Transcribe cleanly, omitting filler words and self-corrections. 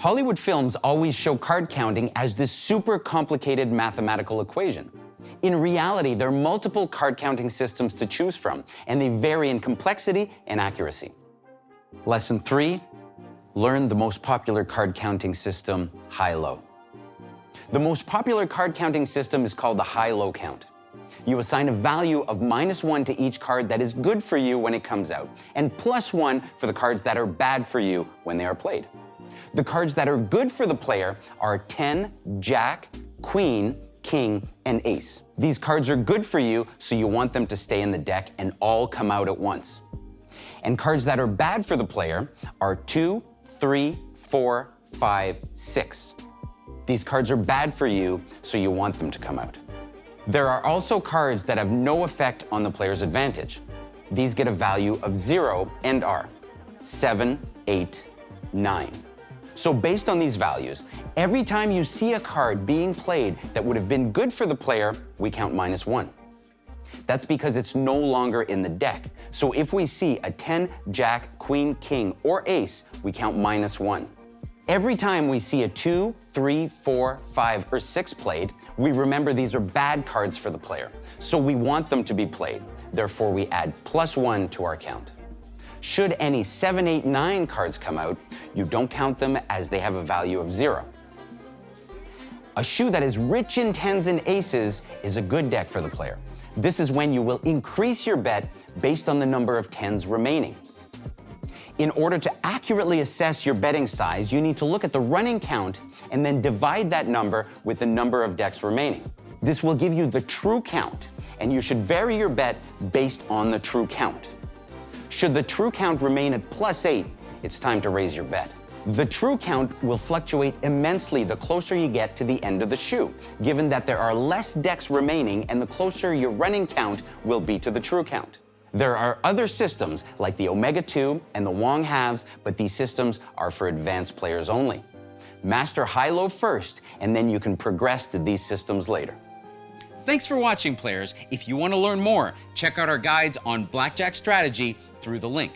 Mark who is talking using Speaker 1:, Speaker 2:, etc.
Speaker 1: Hollywood films always show card counting as this super complicated mathematical equation. In reality, there are multiple card counting systems to choose from, and they vary in complexity and accuracy. Lesson 3, learn the most popular card counting system, HiLo. The most popular card counting system is called the HiLo count. You assign a value of -1 to each card that is good for you when it comes out, and +1 for the cards that are bad for you when they are played. The cards that are good for the player are 10, Jack, Queen, King, and Ace. These cards are good for you, so you want them to stay in the deck and all come out at once. And cards that are bad for the player are 2, 3, 4, 5, 6. These cards are bad for you, so you want them to come out. There are also cards that have no effect on the player's advantage. These get a value of 0 and are 7, 8, 9. So based on these values, every time you see a card being played that would have been good for the player, we count -1. That's because it's no longer in the deck. So if we see a 10, Jack, Queen, King, or Ace, we count -1. Every time we see a 2, 3, 4, 5, or 6 played, we remember these are bad cards for the player. So we want them to be played. Therefore, we add +1 to our count. Should any 7, 8, 9 cards come out, you don't count them as they have a value of 0. A shoe that is rich in 10s and aces is a good deck for the player. This is when you will increase your bet based on the number of 10s remaining. In order to accurately assess your betting size, you need to look at the running count and then divide that number with the number of decks remaining. This will give you the true count, and you should vary your bet based on the true count. Should the true count remain at +8, it's time to raise your bet. The true count will fluctuate immensely the closer you get to the end of the shoe, given that there are less decks remaining and the closer your running count will be to the true count. There are other systems like the Omega-2 and the Wong halves, but these systems are for advanced players only. Master HiLo first, and then you can progress to these systems later.
Speaker 2: Thanks for watching, players. If you want to learn more, check out our guides on blackjack strategy through the link.